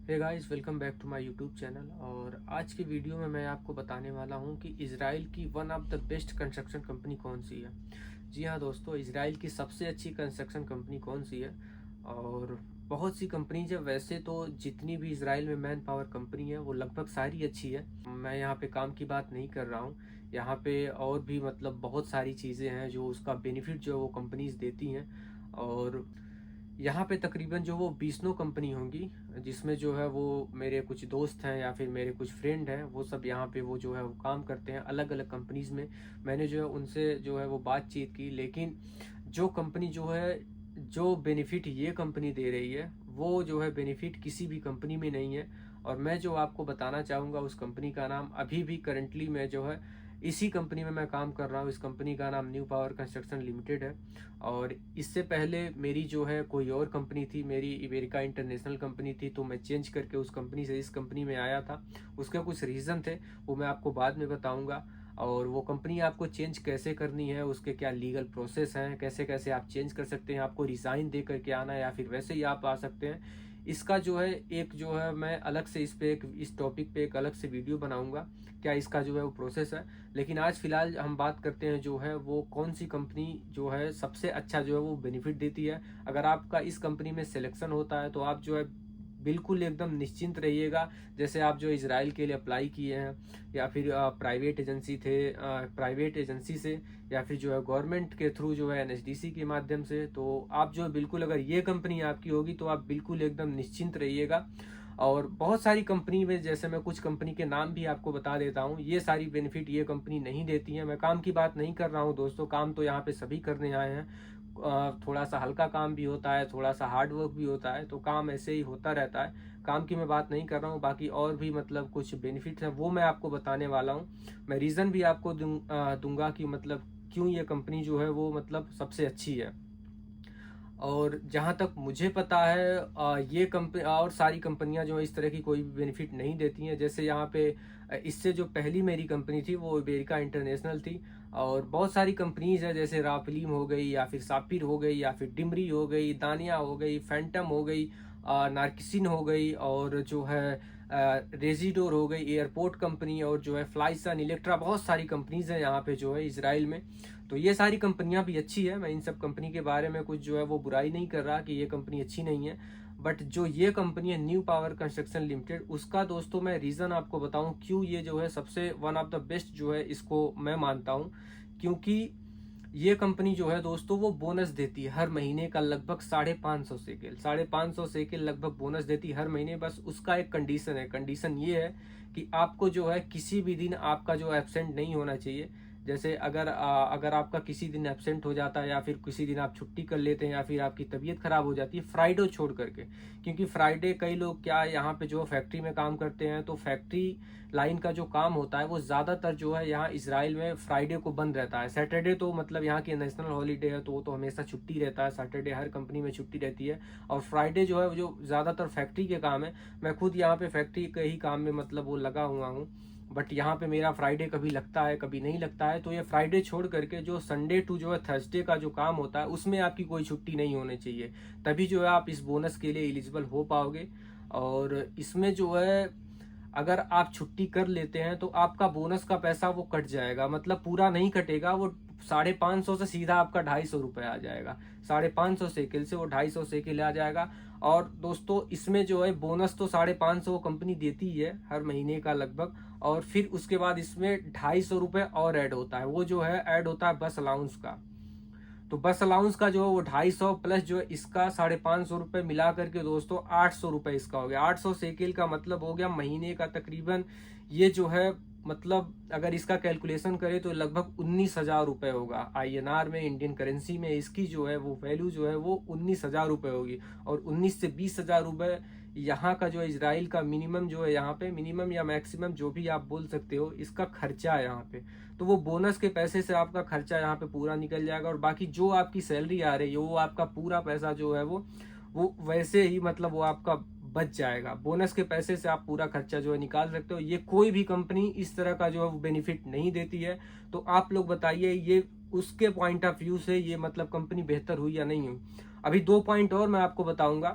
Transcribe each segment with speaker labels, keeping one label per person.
Speaker 1: Hey guys, welcome back to my YouTube channel. और आज की वीडियो में मैं आपको बताने वाला हूं कि इज़राइल की one of the best construction company कौन सी है। जी हाँ दोस्तों, इज़राइल की सबसे अच्छी कंस्ट्रक्शन कंपनी कौन सी है। और बहुत सी कंपनीज है वैसे तो, जितनी भी इज़राइल में मैन पावर कंपनी है वो लगभग सारी अच्छी है। मैं यहाँ पे काम की बात नहीं कर रहा हूँ। यहाँ पे और भी मतलब बहुत सारी चीज़ें हैं जो उसका बेनिफिट जो है वो कंपनीज देती हैं। और यहाँ पे तकरीबन जो वो 20 कंपनी होंगी, जिसमें जो है वो मेरे कुछ दोस्त हैं या फिर मेरे कुछ फ्रेंड हैं, वो सब यहाँ पे वो जो है वो काम करते हैं अलग अलग कंपनीज में। मैंने जो है उनसे जो है वो बातचीत की, लेकिन जो कंपनी जो है, जो बेनिफिट ये कंपनी दे रही है वो जो है बेनिफिट किसी भी कंपनी में नहीं है। और मैं जो आपको बताना चाहूँगा उस कंपनी का नाम, अभी भी करंटली मैं जो है इसी कंपनी में मैं काम कर रहा हूँ। इस कंपनी का नाम न्यू पावर कंस्ट्रक्शन लिमिटेड है। और इससे पहले मेरी जो है कोई और कंपनी थी, मेरी इबेरिका इंटरनेशनल कंपनी थी, तो मैं चेंज करके उस कंपनी से इस कंपनी में आया था। उसके कुछ रीज़न थे, वो मैं आपको बाद में बताऊंगा। और वो कंपनी आपको चेंज कैसे करनी है, उसके क्या लीगल प्रोसेस हैं, कैसे कैसे आप चेंज कर सकते हैं, आपको रिज़ाइन दे करके आना है या फिर वैसे ही आप आ सकते हैं, इसका जो है एक जो है मैं अलग से इस टॉपिक पे एक अलग से वीडियो बनाऊंगा, क्या इसका जो है वो प्रोसेस है। लेकिन आज फिलहाल हम बात करते हैं जो है वो कौन सी कंपनी जो है सबसे अच्छा जो है वो बेनिफिट देती है। अगर आपका इस कंपनी में सिलेक्शन होता है तो आप जो है बिल्कुल एकदम निश्चिंत रहिएगा। जैसे आप जो इजराइल के लिए अप्लाई किए हैं या फिर प्राइवेट एजेंसी से या फिर जो है गवर्नमेंट के थ्रू जो है एनएचडीसी के माध्यम से, तो आप जो है बिल्कुल, अगर ये कंपनी आपकी होगी तो आप बिल्कुल एकदम निश्चिंत रहिएगा। और बहुत सारी कंपनी में, जैसे मैं कुछ कंपनी के नाम भी आपको बता देता हूँ, ये सारी बेनिफिट ये कंपनी नहीं देती है। मैं काम की बात नहीं कर रहा हूँ दोस्तों, काम तो यहाँ पे सभी करने आए हैं। थोड़ा सा हल्का काम भी होता है, थोड़ा सा हार्ड वर्क भी होता है, तो काम ऐसे ही होता रहता है। काम की मैं बात नहीं कर रहा हूँ, बाकी और भी मतलब कुछ बेनिफिट्स हैं वो मैं आपको बताने वाला हूँ। मैं रीज़न भी आपको दूंगा कि मतलब क्यों ये कंपनी जो है वो मतलब सबसे अच्छी है। और जहाँ तक मुझे पता है, ये कंपनी और सारी कंपनियां जो है इस तरह की कोई भी बेनिफिट नहीं देती हैं। जैसे यहाँ पे इससे जो पहली मेरी कंपनी थी वो इबेरिका इंटरनेशनल थी। और बहुत सारी कंपनीज है, जैसे राफलीम हो गई या फिर सापिर हो गई या फिर डिमरी हो गई, दानिया हो गई, फैंटम हो गई, नार्किसिन हो गई, और जो है रेजिडोर हो गई, एयरपोर्ट कंपनी, और जो है फ्लाइसन, इलेक्ट्रा, बहुत सारी कंपनीज है यहाँ पे जो है इसराइल में। तो ये सारी कंपनियां भी अच्छी है, मैं इन सब कंपनी के बारे में कुछ जो है वो बुराई नहीं कर रहा कि ये कंपनी अच्छी नहीं है। बट जो ये कंपनी है न्यू पावर कंस्ट्रक्शन लिमिटेड, उसका दोस्तों मैं रीज़न आपको बताऊं क्यों ये जो है सबसे वन ऑफ द बेस्ट जो है इसको मैं मानता हूं। क्योंकि ये कंपनी जो है दोस्तों वो बोनस देती है हर महीने का लगभग 550 शेकेल, 550 शेकेल लगभग बोनस देती है हर महीने। बस उसका एक कंडीशन है, कंडीशन ये है कि आपको जो है किसी भी दिन आपका जो एब्सेंट नहीं होना चाहिए। जैसे अगर आपका किसी दिन एब्सेंट हो जाता है या फिर किसी दिन आप छुट्टी कर लेते हैं या फिर आपकी तबीयत खराब हो जाती है फ्राइडे छोड़ करके, क्योंकि फ्राइडे कई लोग क्या यहाँ पे जो फैक्ट्री में काम करते हैं, तो फैक्ट्री लाइन का जो काम होता है वो ज़्यादातर जो है यहाँ इसराइल में फ्राइडे को बंद रहता है। सैटरडे तो मतलब यहाँ की नेशनल हॉलीडे है, तो वो तो हमेशा छुट्टी रहता है, सैटरडे हर कंपनी में छुट्टी रहती है। और फ्राइडे जो है जो ज़्यादातर फैक्ट्री के काम है, मैं खुद यहाँ पे फैक्ट्री के ही काम में मतलब वो लगा हुआ हूँ। बट यहाँ पे मेरा फ्राइडे कभी लगता है कभी नहीं लगता है, तो ये फ्राइडे छोड़ करके जो संडे टू जो है थर्सडे का जो काम होता है उसमें आपकी कोई छुट्टी नहीं होनी चाहिए, तभी जो है आप इस बोनस के लिए एलिजिबल हो पाओगे। और इसमें जो है अगर आप छुट्टी कर लेते हैं तो आपका बोनस का पैसा वो कट जाएगा, मतलब पूरा नहीं कटेगा, वो 550 से सीधा आपका 250 रुपये आ जाएगा। 550 शेकेल से वो 250 शेकेल आ जाएगा। और दोस्तों इसमें जो है बोनस तो 550 कंपनी देती ही है हर महीने का लगभग। और फिर उसके बाद इसमें 250 रुपये और ऐड होता है, वो जो है ऐड होता है बस अलाउंस का। तो बस अलाउंस का जो है वो 250 प्लस जो है इसका 550 रुपये मिला करके दोस्तों 800 रुपये इसका हो गया। 800 शेकेल का मतलब हो गया महीने का तकरीबन, ये जो है मतलब अगर इसका कैलकुलेशन करें तो लगभग 19,000 रुपये होगा। आईएनआर में, इंडियन करेंसी में इसकी जो है वो वैल्यू जो है वो 19,000 रुपये होगी। और 19 से 20,000 रुपये यहाँ का जो है इजराइल का मिनिमम जो है, यहाँ पे मिनिमम या मैक्सिमम जो भी आप बोल सकते हो, इसका खर्चा है यहाँ पे। तो वो बोनस के पैसे से आपका खर्चा यहाँ पे पूरा निकल जाएगा। और बाकी जो आपकी सैलरी आ रही है वो आपका पूरा पैसा जो है वो वैसे ही मतलब वो आपका बच जाएगा। बोनस के पैसे से आप पूरा खर्चा जो है निकाल सकते हो। ये कोई भी कंपनी इस तरह का जो है बेनिफिट नहीं देती है। तो आप लोग बताइए ये उसके पॉइंट ऑफ व्यू से ये मतलब कंपनी बेहतर हुई या नहीं हुई। अभी 2 पॉइंट और मैं आपको बताऊंगा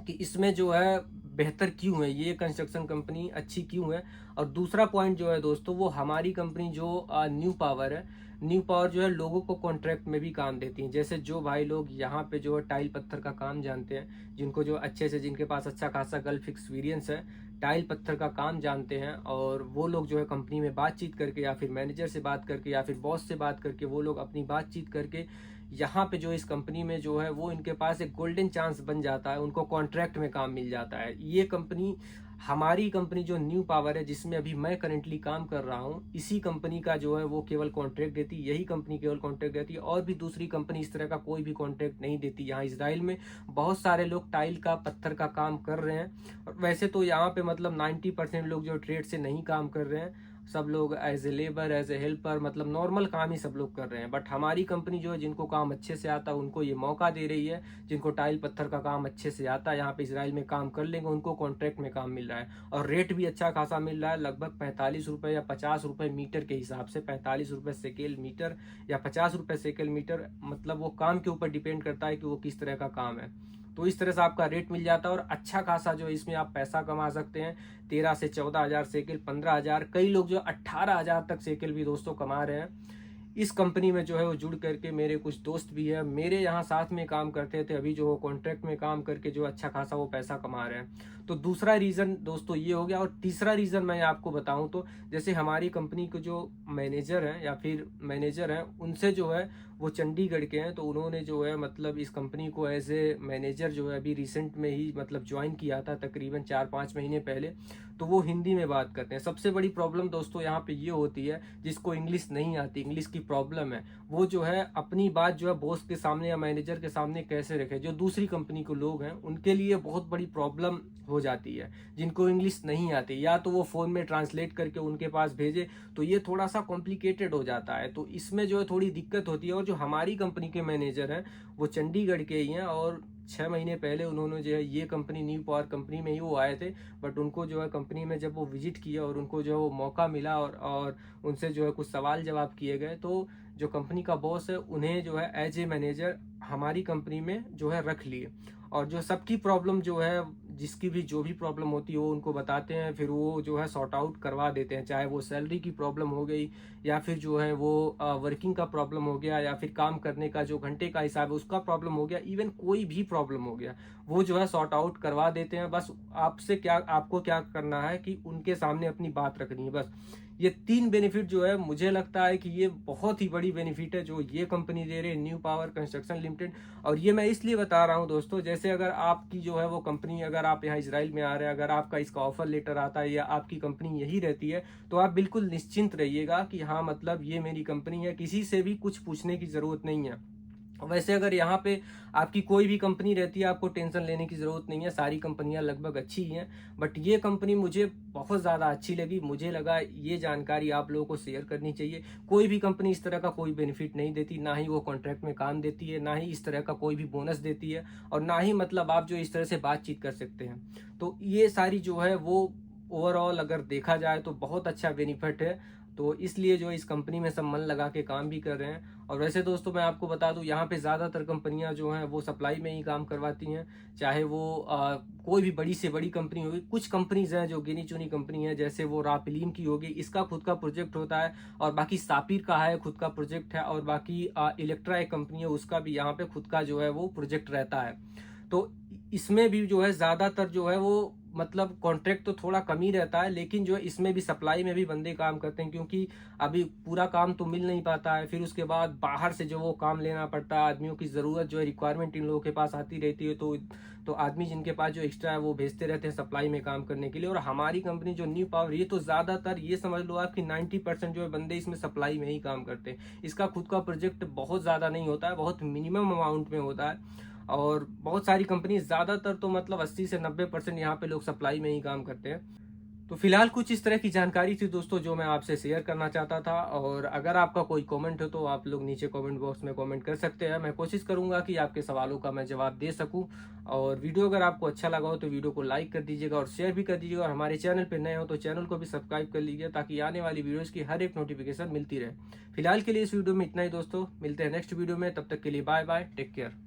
Speaker 1: कि इसमें जो है बेहतर क्यों है, ये कंस्ट्रक्शन कंपनी अच्छी क्यों है। और दूसरा पॉइंट जो है दोस्तों, वो हमारी कंपनी जो न्यू पावर है, न्यू पावर जो है लोगों को कॉन्ट्रैक्ट में भी काम देती है। जैसे जो भाई लोग यहाँ पे जो है टाइल पत्थर का काम जानते हैं, जिनको जो अच्छे से, जिनके पास अच्छा खासा गल्फ एक्सपीरियंस है, टाइल पत्थर का काम जानते हैं, और वो लोग जो है कंपनी में बातचीत करके या फिर मैनेजर से बात करके या फिर बॉस से बात करके, वो लोग अपनी बातचीत करके यहाँ पे जो इस कंपनी में जो है वो इनके पास एक गोल्डन चांस बन जाता है, उनको कॉन्ट्रैक्ट में काम मिल जाता है। ये कंपनी, हमारी कंपनी जो न्यू पावर है, जिसमें अभी मैं करेंटली काम कर रहा हूँ, इसी कंपनी का जो है वो केवल कॉन्ट्रैक्ट देती, यही कंपनी केवल कॉन्ट्रैक्ट देती है, और भी दूसरी कंपनी इस तरह का कोई भी कॉन्ट्रैक्ट नहीं देती। यहाँ इसराइल में बहुत सारे लोग टाइल का, पत्थर का काम कर रहे हैं, और वैसे तो यहाँ पे मतलब 90% लोग जो ट्रेड से नहीं काम कर रहे हैं, सब लोग as a labour, as a helper, मतलब नॉर्मल काम ही सब लोग कर रहे हैं। बट हमारी कंपनी जो है, जिनको काम अच्छे से आता है उनको ये मौका दे रही है, जिनको टाइल पत्थर का काम अच्छे से आता है, यहाँ पे इसराइल में काम कर लेंगे, उनको कॉन्ट्रैक्ट में काम मिल रहा है, और रेट भी अच्छा खासा मिल रहा है, लगभग 45 रुपये या 50 रुपये मीटर के हिसाब से, 45 रुपये सेकेल मीटर या 50 रुपये सेकेल मीटर, मतलब वो काम के ऊपर डिपेंड करता है कि वो किस तरह का काम है। तो इस तरह से आपका रेट मिल जाता है, और अच्छा खासा जो इसमें आप पैसा कमा सकते हैं। 13 से 14 हज़ार सेकल, 15 हज़ार, कई लोग जो 18 हज़ार तक सेकल भी दोस्तों कमा रहे हैं इस कंपनी में जो है वो जुड़ करके। मेरे कुछ दोस्त भी है, मेरे यहाँ साथ में काम करते थे, अभी जो कॉन्ट्रैक्ट में काम करके जो अच्छा खासा वो पैसा कमा रहे हैं। तो दूसरा रीज़न दोस्तों ये हो गया। और तीसरा रीज़न मैं आपको बताऊं तो, जैसे हमारी कंपनी के जो मैनेजर हैं या फिर मैनेजर हैं, उनसे जो है वो चंडीगढ़ के हैं, तो उन्होंने जो है मतलब इस कंपनी को एज ए मैनेजर जो है अभी रिसेंट में ही मतलब ज्वाइन किया था, तकरीबन 4-5 महीने पहले। तो वो हिंदी में बात करते हैं। सबसे बड़ी प्रॉब्लम दोस्तों यहाँ पे ये होती है, जिसको इंग्लिश नहीं आती, इंग्लिश की प्रॉब्लम है, वो जो है अपनी बात जो है बॉस के सामने या मैनेजर के सामने कैसे रखे। जो दूसरी कंपनी के लोग हैं उनके लिए बहुत बड़ी प्रॉब्लम हो जाती है, जिनको इंग्लिश नहीं आती, या तो वो फ़ोन में ट्रांसलेट करके उनके पास भेजे, तो ये थोड़ा सा कॉम्प्लिकेटेड हो जाता है। तो इसमें जो है थोड़ी दिक्कत होती है। और जो हमारी कंपनी के मैनेजर हैं वो चंडीगढ़ के ही हैं, और 6 महीने पहले उन्होंने जो है ये कंपनी, न्यू पावर कंपनी में ही वो आए थे। बट उनको जो है कंपनी में जब वो विजिट किया और उनको जो है वो मौका मिला, और उनसे जो है कुछ सवाल जवाब किए गए, तो जो कंपनी का बॉस है उन्हें जो है एज ए मैनेजर हमारी कंपनी में जो है रख लिए। और जो सबकी प्रॉब्लम जो है, जिसकी भी जो भी प्रॉब्लम होती है वो उनको बताते हैं, फिर वो जो है सॉर्ट आउट करवा देते हैं। चाहे वो सैलरी की प्रॉब्लम हो गई, या फिर जो है वो वर्किंग का प्रॉब्लम हो गया, या फिर काम करने का जो घंटे का हिसाब है उसका प्रॉब्लम हो गया, इवन कोई भी प्रॉब्लम हो गया, वो जो है सॉर्ट आउट करवा देते हैं। बस आपको क्या करना है कि उनके सामने अपनी बात रखनी है, बस। ये 3 बेनिफिट जो है, मुझे लगता है कि ये बहुत ही बड़ी बेनिफिट है जो ये कंपनी दे रही है, न्यू पावर कंस्ट्रक्शन लिमिटेड। और ये मैं इसलिए बता रहा हूँ दोस्तों, जैसे अगर आपकी जो है वो कंपनी, अगर आप यहाँ इजराइल में आ रहे हैं, अगर आपका इसका ऑफर लेटर आता है या आपकी कंपनी यही रहती है, तो आप बिल्कुल निश्चिंत रहिएगा कि हाँ मतलब ये मेरी कंपनी है, किसी से भी कुछ पूछने की ज़रूरत नहीं है। वैसे अगर यहाँ पे आपकी कोई भी कंपनी रहती है, आपको टेंशन लेने की ज़रूरत नहीं है, सारी कंपनियां लगभग अच्छी ही हैं। बट ये कंपनी मुझे बहुत ज़्यादा अच्छी लगी, मुझे लगा ये जानकारी आप लोगों को शेयर करनी चाहिए। कोई भी कंपनी इस तरह का कोई बेनिफिट नहीं देती, ना ही वो कॉन्ट्रैक्ट में काम देती है, ना ही इस तरह का कोई भी बोनस देती है, और ना ही मतलब आप जो इस तरह से बातचीत कर सकते हैं। तो ये सारी जो है वो ओवरऑल अगर देखा जाए तो बहुत अच्छा बेनिफिट है। तो इसलिए जो इस कंपनी में सब मन लगा के काम भी कर रहे हैं। और वैसे दोस्तों मैं आपको बता दूं, यहाँ पे ज़्यादातर कंपनियां जो हैं वो सप्लाई में ही काम करवाती हैं, चाहे वो कोई भी बड़ी से बड़ी कंपनी होगी। कुछ कंपनीज हैं जो गिनी चुनी कंपनी है, जैसे वो रापलीम की होगी, इसका खुद का प्रोजेक्ट होता है, और बाकी सापिर का है, खुद का प्रोजेक्ट है, और बाकी इलेक्ट्रा एक कंपनी है, उसका भी यहाँ पे खुद का जो है वो प्रोजेक्ट रहता है। तो इसमें भी जो है ज़्यादातर जो है वो मतलब कॉन्ट्रैक्ट तो थोड़ा कम ही रहता है, लेकिन जो है इसमें भी सप्लाई में भी बंदे काम करते हैं, क्योंकि अभी पूरा काम तो मिल नहीं पाता है, फिर उसके बाद बाहर से जो वो काम लेना पड़ता है, आदमियों की ज़रूरत जो है, रिक्वायरमेंट इन लोगों के पास आती रहती है, तो आदमी जिनके पास जो एक्स्ट्रा है वो भेजते रहते हैं सप्लाई में काम करने के लिए। और हमारी कंपनी जो न्यू पावर, ये तो ज़्यादातर ये समझ लो आपकी 90% जो है बंदे इसमें सप्लाई में ही काम करते हैं। इसका खुद का प्रोजेक्ट बहुत ज़्यादा नहीं होता है, बहुत मिनिमम अमाउंट में होता है। और बहुत सारी कंपनी, ज़्यादातर तो मतलब 80 से 90% यहाँ पे लोग सप्लाई में ही काम करते हैं। तो फिलहाल कुछ इस तरह की जानकारी थी दोस्तों जो मैं आपसे शेयर करना चाहता था। और अगर आपका कोई कमेंट हो तो आप लोग नीचे कमेंट बॉक्स में कमेंट कर सकते हैं। मैं कोशिश करूंगा कि आपके सवालों का मैं जवाब दे सकूं। और वीडियो अगर आपको अच्छा लगा हो तो वीडियो को लाइक कर दीजिएगा और शेयर भी कर दीजिएगा। और हमारे चैनल पर नए हो तो चैनल को भी सब्सक्राइब कर लीजिए, ताकि आने वाली वीडियोज़ की हर एक नोटिफिकेशन मिलती रहे। फिलहाल के लिए इस वीडियो में इतना ही दोस्तों, मिलते हैं नेक्स्ट वीडियो में, तब तक के लिए बाय बाय, टेक केयर।